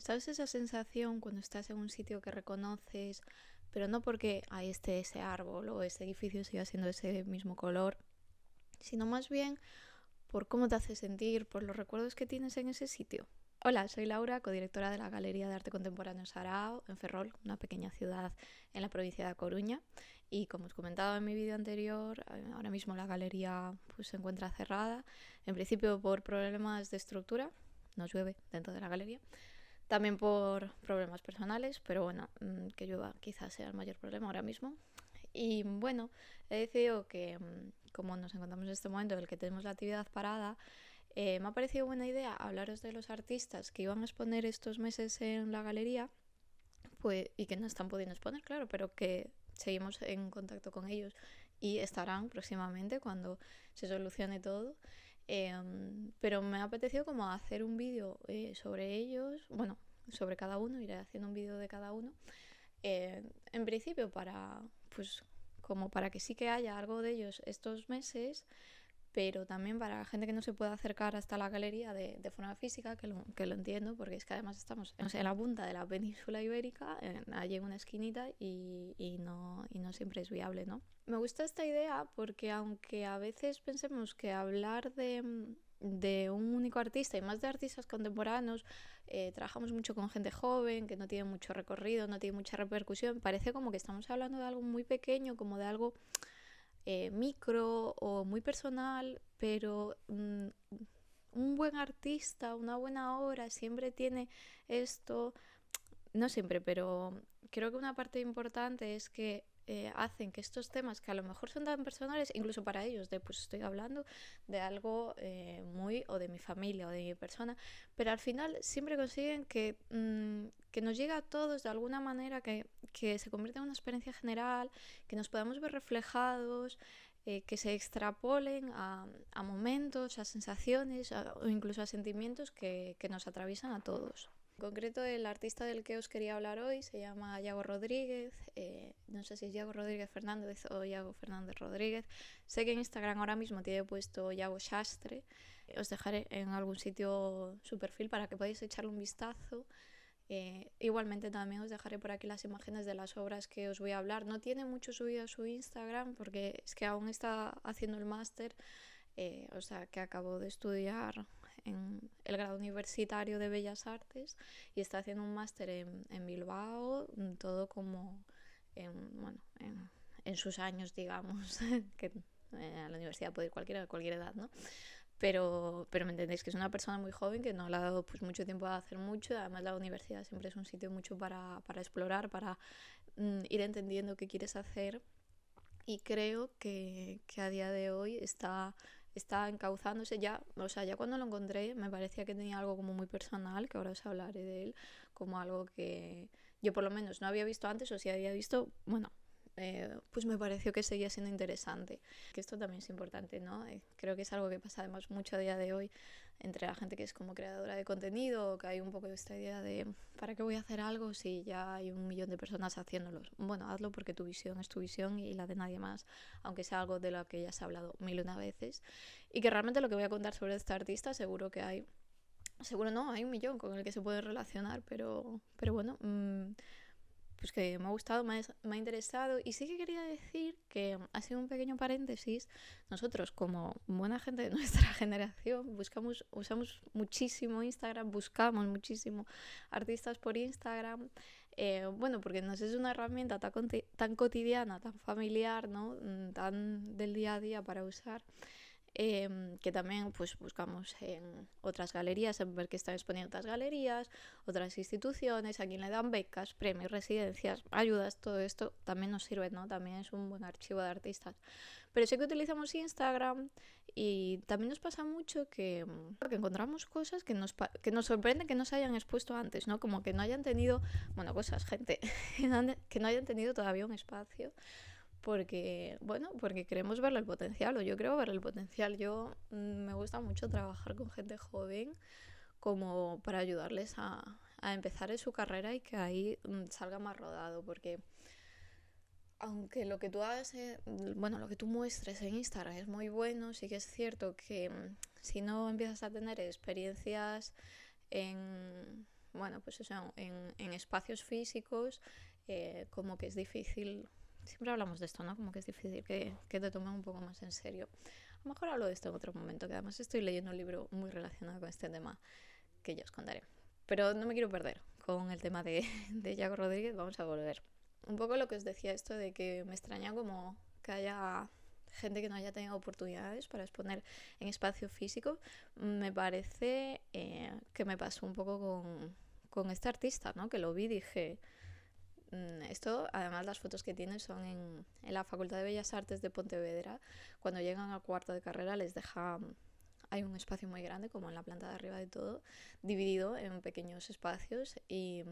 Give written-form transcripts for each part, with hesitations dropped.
¿Sabes esa sensación cuando estás en un sitio que reconoces, pero no porque ahí esté ese árbol o ese edificio siga siendo ese mismo color, sino más bien por cómo te hace sentir, por los recuerdos que tienes en ese sitio? Hola, soy Laura, codirectora de la Galería de Arte Contemporáneo Sarao, en Ferrol, una pequeña ciudad en la provincia de A Coruña. Y como os comentaba en mi vídeo anterior, ahora mismo la galería se encuentra cerrada, en principio por problemas de estructura, no llueve dentro de la galería, también por problemas personales, pero bueno, que llueva quizás sea el mayor problema ahora mismo. Y bueno, he decidido que, como nos encontramos en este momento en el que tenemos la actividad parada, me ha parecido buena idea hablaros de los artistas que iban a exponer estos meses en la galería, pues, y que no están pudiendo exponer, claro, pero que seguimos en contacto con ellos y estarán próximamente cuando se solucione todo. Pero me ha apetecido como hacer un vídeo sobre ellos, bueno, sobre cada uno, iré haciendo un vídeo de cada uno. En principio como para que sí que haya algo de ellos estos meses, pero también para la gente que no se pueda acercar hasta la galería de forma física, que lo entiendo, porque es que además estamos en la punta de la península ibérica, allí en una esquinita, y no siempre es viable, ¿no? Me gusta esta idea porque aunque a veces pensemos que hablar de un único artista y más de artistas contemporáneos, trabajamos mucho con gente joven que no tiene mucho recorrido, no tiene mucha repercusión, parece como que estamos hablando de algo muy pequeño, como de algo micro o muy personal, pero un buen artista, una buena obra siempre tiene esto, no siempre, pero creo que una parte importante es que hacen que estos temas que a lo mejor son tan personales, incluso para ellos, pues estoy hablando de algo muy o de mi familia o de mi persona, pero al final siempre consiguen que nos llegue a todos de alguna manera, que se convierta en una experiencia general, que nos podamos ver reflejados, que se extrapolen a momentos, a sensaciones o incluso a sentimientos que nos atraviesan a todos. En concreto, el artista del que os quería hablar hoy se llama Yago Rodríguez. No sé si es Yago Rodríguez Fernández o Yago Fernández Rodríguez. Sé que en Instagram ahora mismo tiene puesto Yago Shastre. Os dejaré en algún sitio su perfil para que podáis echarle un vistazo. Igualmente también os dejaré por aquí las imágenes de las obras que os voy a hablar. No tiene mucho subido a su Instagram porque es que aún está haciendo el máster, o sea que acabó de estudiar en el grado universitario de Bellas Artes y está haciendo un máster en Bilbao, todo como en sus años, digamos, que a la universidad puede ir cualquiera de cualquier edad, ¿no? Pero me entendéis que es una persona muy joven que no le ha dado mucho tiempo a hacer mucho. Además, la universidad siempre es un sitio mucho para explorar, para ir entendiendo qué quieres hacer. Y creo que a día de hoy está encauzándose ya. O sea, ya cuando lo encontré me parecía que tenía algo como muy personal, que ahora os hablaré de él, como algo que yo por lo menos no había visto antes, o si había visto, bueno, pues me pareció que seguía siendo interesante. Que esto también es importante, ¿no? Creo que es algo que pasa además mucho a día de hoy entre la gente que es como creadora de contenido, que hay un poco de esta idea de ¿para qué voy a hacer algo si ya hay 1 millón de personas haciéndolo? Bueno, hazlo porque tu visión es tu visión y la de nadie más, aunque sea algo de lo que ya se ha hablado 1001 veces. Y que realmente lo que voy a contar sobre este artista seguro que hay, seguro no, hay 1 millón con el que se puede relacionar, pero bueno, pues que me ha gustado, me ha interesado. Y sí que quería decir que ha sido un pequeño paréntesis. Nosotros, como buena gente de nuestra generación, usamos muchísimo Instagram, buscamos muchísimo artistas por Instagram. Bueno, porque nos es una herramienta tan cotidiana, tan familiar, ¿no? Tan del día a día para usar. Que también pues buscamos en otras galerías, en ver que están exponiendo otras galerías, otras instituciones, a quien le dan becas, premios, residencias, ayudas, todo esto también nos sirve, ¿no? También es un buen archivo de artistas. Pero sí que utilizamos Instagram y también nos pasa mucho que encontramos cosas que nos sorprende que no se hayan expuesto antes, ¿no? Como que no hayan tenido, bueno, gente, que no hayan tenido todavía un espacio. Porque queremos verle el potencial, o yo creo verle el potencial. Yo me gusta mucho trabajar con gente joven como para ayudarles a empezar en su carrera y que ahí salga más rodado, porque aunque lo que tú hagas, lo que tú muestres en Instagram es muy bueno, sí que es cierto que si no empiezas a tener experiencias en bueno, pues eso, en espacios físicos, como que es difícil, siempre hablamos de esto, ¿no? Como que es difícil que te tomen un poco más en serio. A lo mejor hablo de esto en otro momento, que además estoy leyendo un libro muy relacionado con este tema, que ya os contaré. Pero no me quiero perder con el tema de Yago Rodríguez, vamos a volver. Un poco lo que os decía esto de que me extraña como que haya gente que no haya tenido oportunidades para exponer en espacio físico. Me parece que me pasó un poco con este artista, ¿no? Que lo vi y dije, esto, además las fotos que tienen son en la Facultad de Bellas Artes de Pontevedra. Cuando llegan a cuarto de carrera les deja, hay un espacio muy grande, como en la planta de arriba de todo, dividido en pequeños espacios y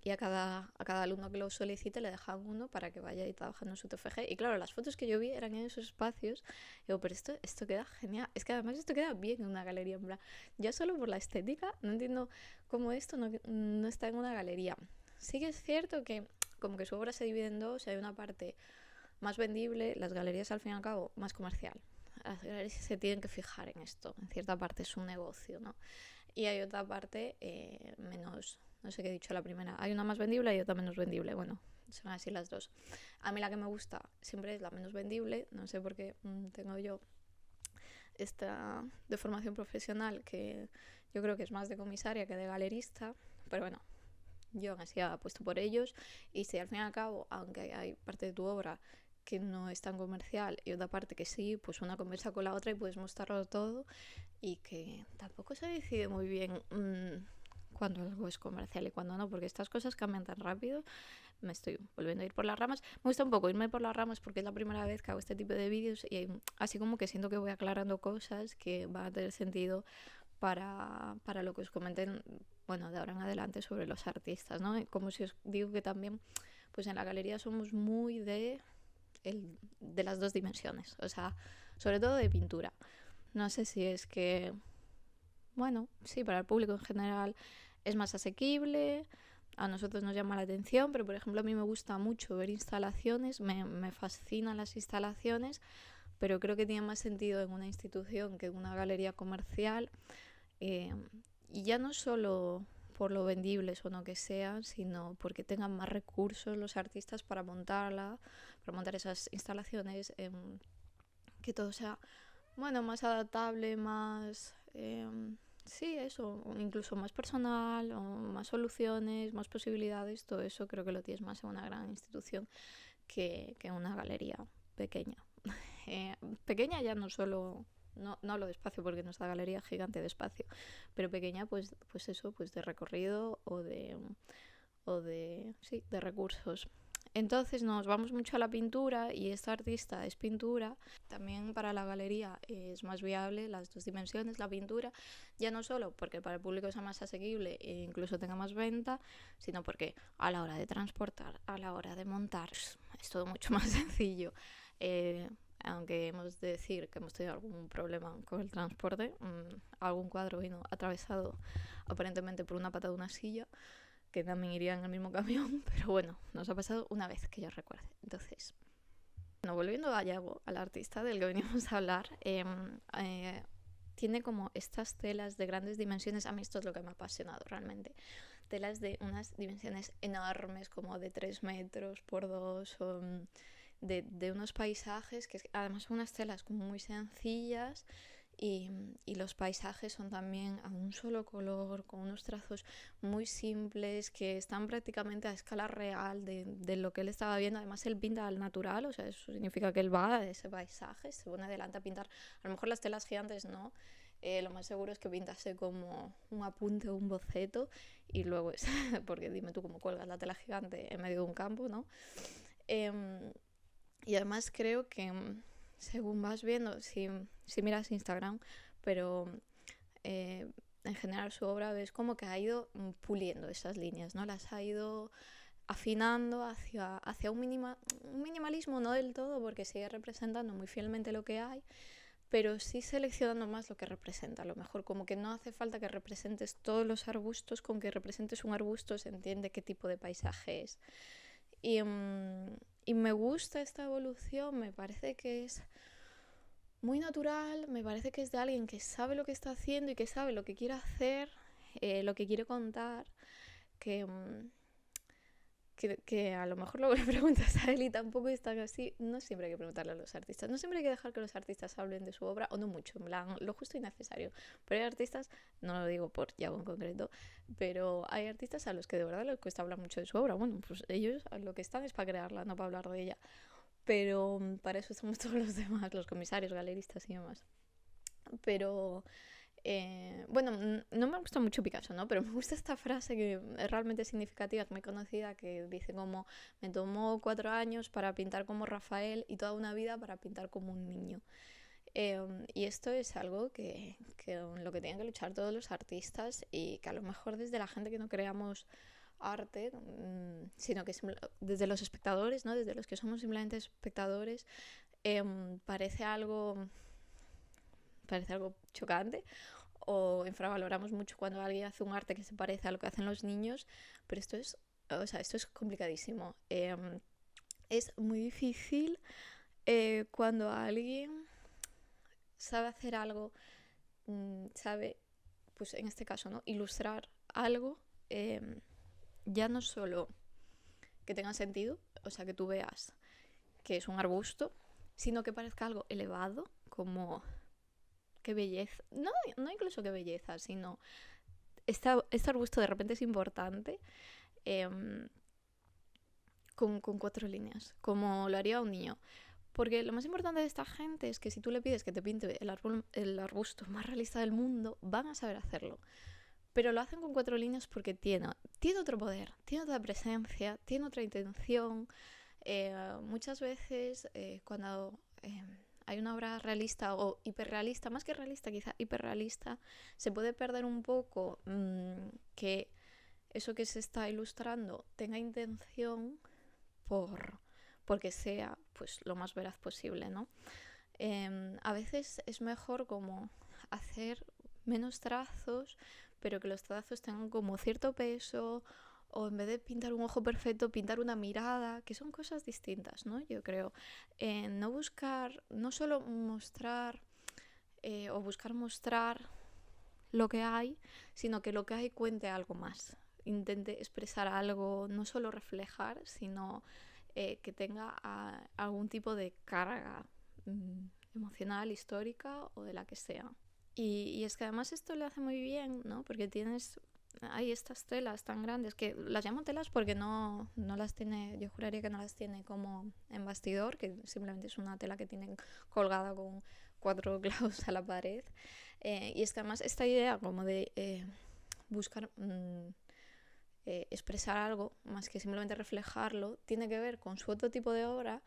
a cada alumno que lo solicite le dejan uno para que vaya y trabajando en su TFG. Y claro, las fotos que yo vi eran en esos espacios. Y digo, pero esto queda genial. Es que además esto queda bien en una galería. En plan, ya solo por la estética, no entiendo cómo esto no está en una galería. Sí que es cierto que como que su obra se divide en dos. Hay una parte más vendible, las galerías al fin y al cabo más comercial. Las galerías se tienen que fijar en esto. En cierta parte es un negocio, ¿no? Y hay otra parte menos, no sé qué he dicho la primera, hay una más vendible y otra menos vendible. Bueno, son así las dos. A mí la que me gusta siempre es la menos vendible, no sé por qué tengo yo esta de formación profesional que yo creo que es más de comisaria que de galerista, pero bueno, yo aún así apuesto por ellos. Y si al fin y al cabo, aunque hay parte de tu obra que no es tan comercial y otra parte que sí, pues una conversa con la otra y puedes mostrarlo todo, y que tampoco se decide muy bien cuando algo es comercial y cuando no, porque estas cosas cambian tan rápido. Me estoy volviendo a ir por las ramas. Me gusta un poco irme por las ramas porque es la primera vez que hago este tipo de vídeos y así como que siento que voy aclarando cosas que van a tener sentido para lo que os comenten, bueno, de ahora en adelante sobre los artistas, ¿no? Y como si os digo que también, pues en la galería somos muy de las dos dimensiones, o sea, sobre todo de pintura. No sé si es que, bueno, sí, para el público en general es más asequible, a nosotros nos llama la atención, pero por ejemplo a mí me gusta mucho ver instalaciones, me fascinan las instalaciones, pero creo que tiene más sentido en una institución que en una galería comercial, y ya no solo por lo vendibles o no que sean, sino porque tengan más recursos los artistas para montar esas instalaciones, que todo sea, bueno, más adaptable, más, sí, eso, incluso más personal, o más soluciones, más posibilidades. Todo eso creo que lo tienes más en una gran institución que en una galería pequeña. Pequeña ya no solo, no hablo de espacio porque nuestra galería es gigante de espacio, pero pequeña pues eso, pues de recorrido o sí, de recursos. Entonces nos vamos mucho a la pintura y esta artista es pintura. También para la galería es más viable las dos dimensiones, la pintura, ya no solo porque para el público sea más asequible e incluso tenga más venta, sino porque a la hora de transportar, a la hora de montar, es todo mucho más sencillo. Aunque hemos de decir que hemos tenido algún problema con el transporte, algún cuadro vino atravesado aparentemente por una pata de una silla, que también iría en el mismo camión, pero bueno, nos ha pasado una vez que yo recuerde. Entonces, bueno, volviendo a Yago, al artista del que veníamos a hablar, tiene como estas telas de grandes dimensiones. A mí esto es lo que me ha apasionado realmente. Telas de unas dimensiones enormes, como de 3 metros por 2, de unos paisajes que además son unas telas como muy sencillas. Y los paisajes son también a un solo color, con unos trazos muy simples que están prácticamente a escala real de lo que él estaba viendo. Además él pinta al natural, o sea, eso significa que él va a ese paisaje, se pone delante a pintar. A lo mejor las telas gigantes no, lo más seguro es que pintase como un apunte o un boceto y luego es, porque dime tú cómo cuelgas la tela gigante en medio de un campo, ¿no? Y además creo que según vas viendo, si miras Instagram, pero en general su obra ves como que ha ido puliendo esas líneas, ¿no? Las ha ido afinando hacia un minimalismo, no del todo, porque sigue representando muy fielmente lo que hay, pero sí seleccionando más lo que representa. A lo mejor como que no hace falta que representes todos los arbustos, con que representes un arbusto se entiende qué tipo de paisaje es. Y me gusta esta evolución, me parece que es muy natural, me parece que es de alguien que sabe lo que está haciendo y que sabe lo que quiere hacer, lo que quiere contar. que a lo mejor luego le preguntas a él y tampoco es tan así. No siempre hay que preguntarle a los artistas, no siempre hay que dejar que los artistas hablen de su obra, o no mucho, en plan, lo justo y necesario. Pero hay artistas, no lo digo por Yago en concreto, pero hay artistas a los que de verdad les cuesta hablar mucho de su obra. Bueno, pues ellos lo que están es para crearla, no para hablar de ella. Pero para eso estamos todos los demás, los comisarios, galeristas y demás. Pero bueno, no me gusta mucho Picasso, ¿no? Pero me gusta esta frase que es realmente significativa, es muy conocida, que dice como: me tomó 4 años para pintar como Rafael y toda una vida para pintar como un niño. Y esto es algo que lo que tienen que luchar todos los artistas, y que a lo mejor desde la gente que no creamos arte, sino que desde los espectadores, ¿no? Desde los que somos simplemente espectadores, parece algo chocante, o infravaloramos mucho cuando alguien hace un arte que se parece a lo que hacen los niños, pero esto es complicadísimo. Es muy difícil cuando alguien sabe hacer algo, sabe, pues en este caso, ¿no?, ilustrar algo, ya no solo que tenga sentido, o sea, que tú veas que es un arbusto, sino que parezca algo elevado, como qué belleza, no incluso qué belleza, sino este arbusto de repente es importante, con 4 líneas, como lo haría un niño. Porque lo más importante de esta gente es que si tú le pides que te pinte el arbusto más realista del mundo, van a saber hacerlo. Pero lo hacen con 4 líneas porque tiene otro poder, tiene otra presencia, tiene otra intención. Muchas veces cuando hay una obra realista o hiperrealista, más que realista, quizá hiperrealista, se puede perder un poco que eso que se está ilustrando tenga intención porque sea, pues, lo más veraz posible, ¿no? A veces es mejor como hacer menos trazos, pero que los trazos tengan como cierto peso, o en vez de pintar un ojo perfecto, pintar una mirada, que son cosas distintas, ¿no? Yo creo. No solo mostrar o buscar mostrar lo que hay, sino que lo que hay cuente algo más. Intente expresar algo, no solo reflejar, sino que tenga algún tipo de carga emocional, histórica o de la que sea. Y es que además esto le hace muy bien, ¿no? Porque hay estas telas tan grandes, que las llamo telas porque no las tiene, yo juraría que no las tiene como en bastidor, que simplemente es una tela que tienen colgada con 4 clavos a la pared. Y es que además esta idea como de buscar expresar algo más que simplemente reflejarlo, tiene que ver con su otro tipo de obra,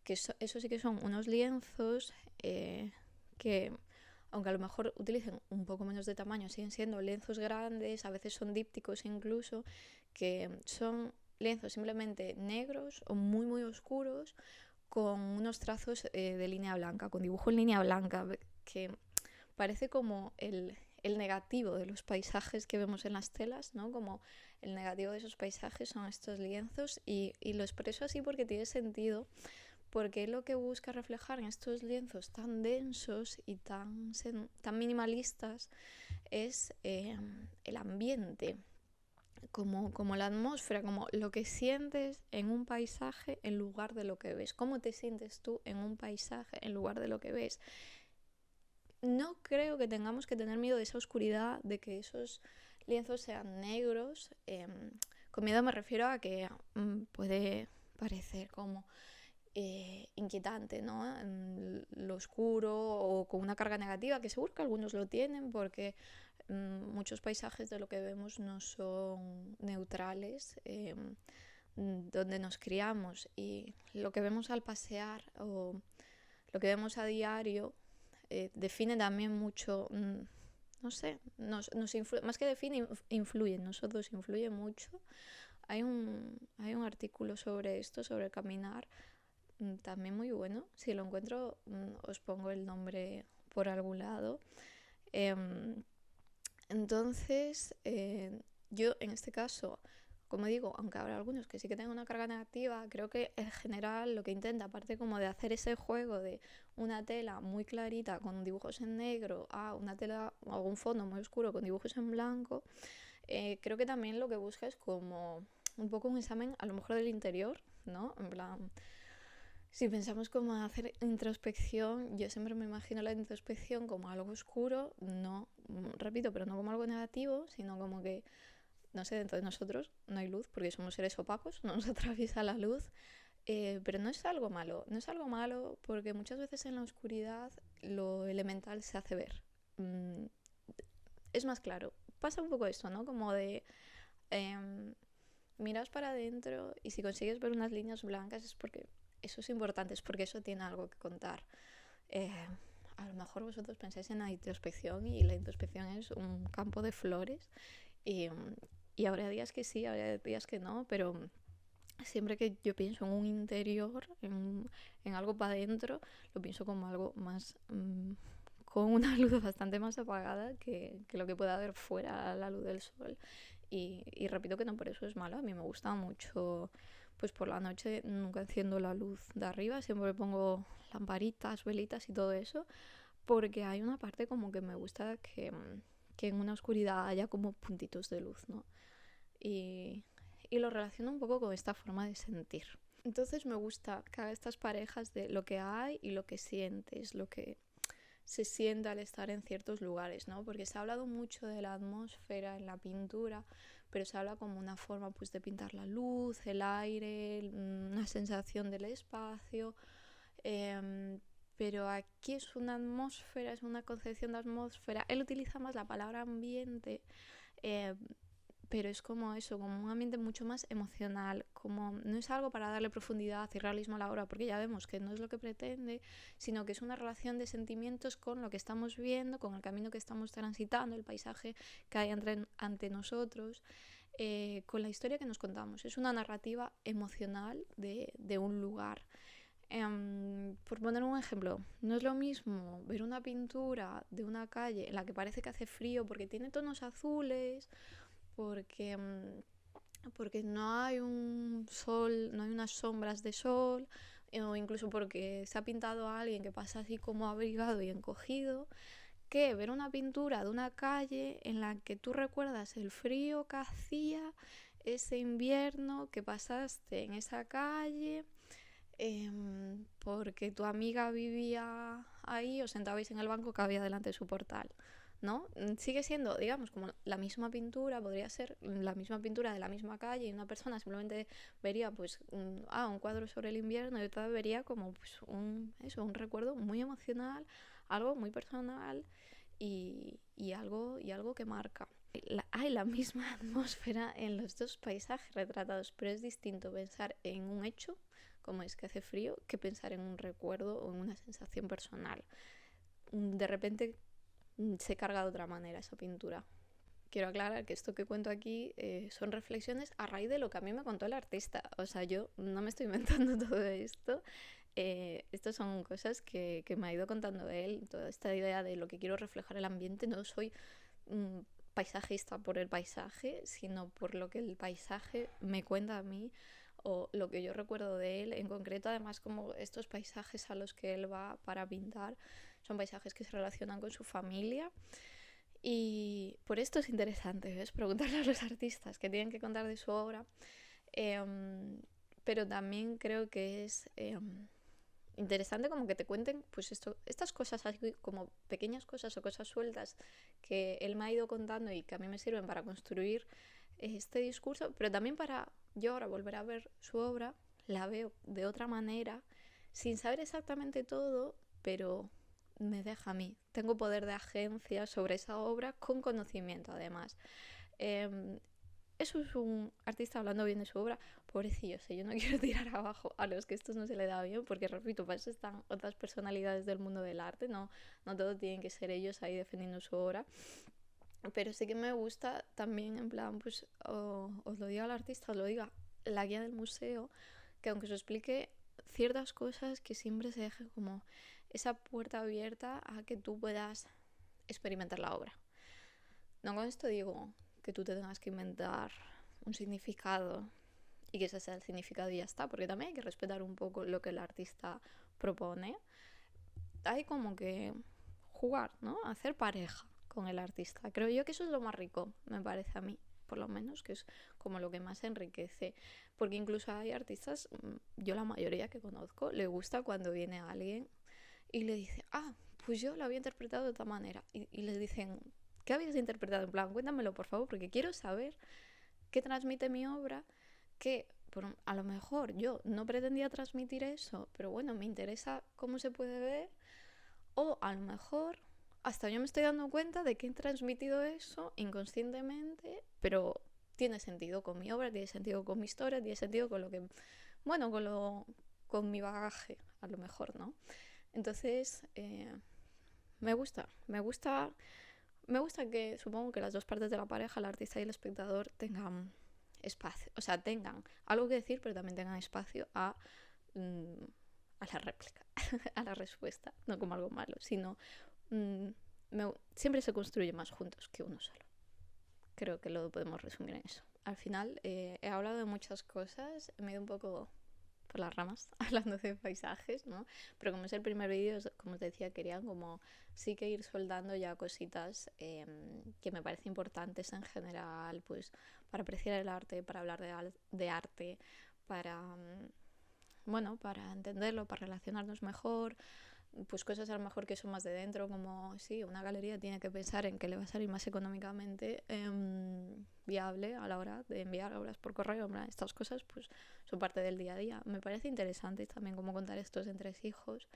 que eso sí que son unos lienzos que, aunque a lo mejor utilicen un poco menos de tamaño, siguen siendo lienzos grandes, a veces son dípticos incluso, que son lienzos simplemente negros o muy muy oscuros, con unos trazos de línea blanca, con dibujo en línea blanca, que parece como el negativo de los paisajes que vemos en las telas, ¿no? Como el negativo de esos paisajes son estos lienzos, y lo expreso así porque tiene sentido, porque lo que busca reflejar en estos lienzos tan densos y tan minimalistas es el ambiente, como la atmósfera, como lo que sientes en un paisaje en lugar de lo que ves, cómo te sientes tú en un paisaje en lugar de lo que ves. No creo que tengamos que tener miedo de esa oscuridad, de que esos lienzos sean negros. Con miedo me refiero a que puede parecer como inquietante, ¿no? Lo oscuro o con una carga negativa, que seguro que algunos lo tienen, porque muchos paisajes de lo que vemos no son neutrales, donde nos criamos, y lo que vemos al pasear o lo que vemos a diario define también mucho, no sé, nos influye, más que define, influye en nosotros, influye mucho. Hay un artículo sobre esto, sobre caminar, también muy bueno. Si lo encuentro, os pongo el nombre por algún lado. Entonces, yo en este caso, como digo, aunque habrá algunos que sí que tengan una carga negativa, creo que en general lo que intenta, aparte como de hacer ese juego de una tela muy clarita con dibujos en negro a una tela o un fondo muy oscuro con dibujos en blanco, Creo que también lo que busca es como un poco un examen a lo mejor del interior, ¿no? En plan, si pensamos como hacer introspección, yo siempre me imagino la introspección como algo oscuro, no, repito, pero no como algo negativo, sino como que, no sé, dentro de nosotros no hay luz porque somos seres opacos, no nos atraviesa la luz, pero no es algo malo, no es algo malo porque muchas veces en la oscuridad lo elemental se hace ver. Mm, es más claro. Pasa un poco esto, ¿no? Como de em, miras para adentro y si consigues ver unas líneas blancas es porque eso es importante, es porque eso tiene algo que contar. Eh, a lo mejor vosotros pensáis en la introspección y la introspección es un campo de flores y, y habrá días que sí, habrá días que no, pero siempre que yo pienso en un interior, en algo para adentro, lo pienso como algo más con una luz bastante más apagada que lo que pueda haber fuera a la luz del sol. Y repito que no por eso es malo, a mí me gusta mucho, pues por la noche nunca enciendo la luz de arriba, siempre pongo lamparitas, velitas y todo eso, porque hay una parte como que me gusta que en una oscuridad haya como puntitos de luz, ¿no? Y, y lo relaciono un poco con esta forma de sentir. Entonces me gusta que haga estas parejas de lo que hay y lo que sientes, lo que se siente al estar en ciertos lugares, ¿no? Porque se ha hablado mucho de la atmósfera en la pintura, pero se habla como una forma pues de pintar la luz, el aire, una sensación del espacio. Pero aquí es una atmósfera, es una concepción de atmósfera. Él utiliza más la palabra ambiente, eh, pero es como eso, como un ambiente mucho más emocional, como no es algo para darle profundidad y realismo a la obra, porque ya vemos que no es lo que pretende, sino que es una relación de sentimientos con lo que estamos viendo, con el camino que estamos transitando, el paisaje que hay ante nosotros, con la historia que nos contamos. Es una narrativa emocional de un lugar. Por poner un ejemplo, no es lo mismo ver una pintura de una calle en la que parece que hace frío porque tiene tonos azules, porque, porque no hay un sol, no hay unas sombras de sol, o incluso porque se ha pintado a alguien que pasa así como abrigado y encogido, que ver una pintura de una calle en la que tú recuerdas el frío que hacía ese invierno que pasaste en esa calle, porque tu amiga vivía ahí, os sentabais en el banco que había delante de su portal, ¿no? Sigue siendo, digamos, como la misma pintura, podría ser la misma pintura de la misma calle y una persona simplemente vería pues un cuadro sobre el invierno y otra vería como pues un recuerdo muy emocional, algo muy personal y algo que marca. Hay la misma atmósfera en los dos paisajes retratados, pero es distinto pensar en un hecho, como es que hace frío, que pensar en un recuerdo o en una sensación personal. De repente se carga de otra manera esa pintura. Quiero aclarar que esto que cuento aquí son reflexiones a raíz de lo que a mí me contó el artista. O sea, yo no me estoy inventando todo esto. Estas son cosas que me ha ido contando él. Toda esta idea de lo que quiero reflejar el ambiente. No soy paisajista por el paisaje, sino por lo que el paisaje me cuenta a mí o lo que yo recuerdo de él. En concreto, además, como estos paisajes a los que él va para pintar son paisajes que se relacionan con su familia. Y por esto es interesante, ¿ves? Preguntarle a los artistas que tienen que contar de su obra. Pero también creo que es interesante como que te cuenten pues estas cosas así como pequeñas cosas o cosas sueltas que él me ha ido contando y que a mí me sirven para construir este discurso, pero también para yo ahora volver a ver su obra, la veo de otra manera, sin saber exactamente todo, pero me deja a mí. Tengo poder de agencia sobre esa obra con conocimiento además. Eso es un artista hablando bien de su obra. Pobrecillo, yo no quiero tirar abajo a los que esto no se le da bien, porque repito, para eso están otras personalidades del mundo del arte, no todo tienen que ser ellos ahí defendiendo su obra. Pero sí que me gusta también, en plan, pues os lo diga al artista, os lo diga la guía del museo, que aunque os explique ciertas cosas, que siempre se deje como esa puerta abierta a que tú puedas experimentar la obra. No con esto digo que tú te tengas que inventar un significado y que ese sea el significado y ya está, porque también hay que respetar un poco lo que el artista propone. Hay como que jugar, ¿no? Hacer pareja con el artista. Creo yo que eso es lo más rico, me parece a mí. por lo menos, que es como lo que más enriquece. Porque incluso hay artistas, yo la mayoría que conozco, le gusta cuando viene alguien y le dice, pues yo lo había interpretado de otra manera. Y les dicen, ¿qué habías interpretado? En plan, cuéntamelo por favor, porque quiero saber qué transmite mi obra, que a lo mejor yo no pretendía transmitir eso, pero bueno, me interesa cómo se puede ver, o a lo mejor hasta yo me estoy dando cuenta de que he transmitido eso inconscientemente, pero tiene sentido con mi obra, tiene sentido con mi historia, tiene sentido con lo que, bueno, con mi bagaje, a lo mejor, ¿no? Entonces, me gusta que, supongo que las dos partes de la pareja, el artista y el espectador, tengan espacio, o sea, tengan algo que decir, pero también tengan espacio a la réplica, a la respuesta, no como algo malo, sino siempre se construye más juntos que uno solo. Creo que lo podemos resumir en eso. Al final he hablado de muchas cosas, me he ido un poco por las ramas hablando de paisajes, ¿no? Pero como es el primer vídeo, como os decía, quería como sí que ir soldando ya cositas que me parecen importantes en general, pues para apreciar el arte, para hablar de arte, para, bueno, para entenderlo, para relacionarnos mejor, pues cosas a lo mejor que son más de dentro, como sí, una galería tiene que pensar en que le va a salir más económicamente viable a la hora de enviar obras por correo. Estas cosas pues son parte del día a día. Me parece interesante también cómo contar estos entresijos.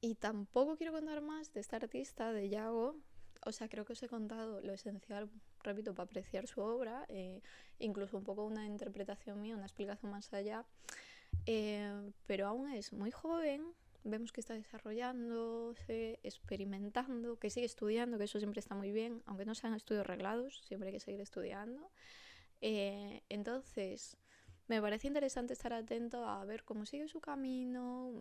Y tampoco quiero contar más de esta artista, de Yago. O sea, creo que os he contado lo esencial, repito, para apreciar su obra, incluso un poco una interpretación mía, una explicación más allá. Pero aún es muy joven, vemos que está desarrollándose, experimentando, que sigue estudiando, que eso siempre está muy bien, aunque no sean estudios reglados, siempre hay que seguir estudiando. Entonces, me parece interesante estar atento a ver cómo sigue su camino,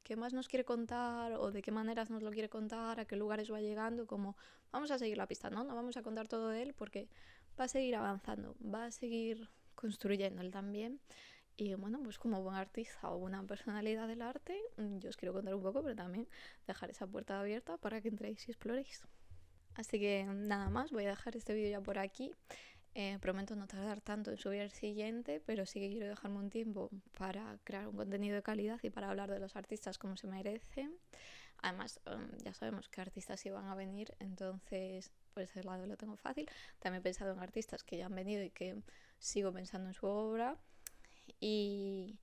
qué más nos quiere contar o de qué maneras nos lo quiere contar, a qué lugares va llegando, como vamos a seguir la pista, ¿no? No vamos a contar todo de él porque va a seguir avanzando, va a seguir construyendo él también. Y bueno, pues como buen artista o buena personalidad del arte, yo os quiero contar un poco, pero también dejar esa puerta abierta para que entréis y exploréis. Así que nada más, voy a dejar este vídeo ya por aquí. Prometo no tardar tanto en subir el siguiente, pero sí que quiero dejarme un tiempo para crear un contenido de calidad y para hablar de los artistas como se merecen. Además, ya sabemos qué artistas iban a venir, entonces por ese lado lo tengo fácil. También he pensado en artistas que ya han venido y que sigo pensando en su obra. Y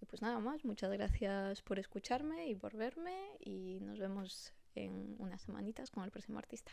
pues nada más, muchas gracias por escucharme y por verme y nos vemos en unas semanitas con el próximo artista.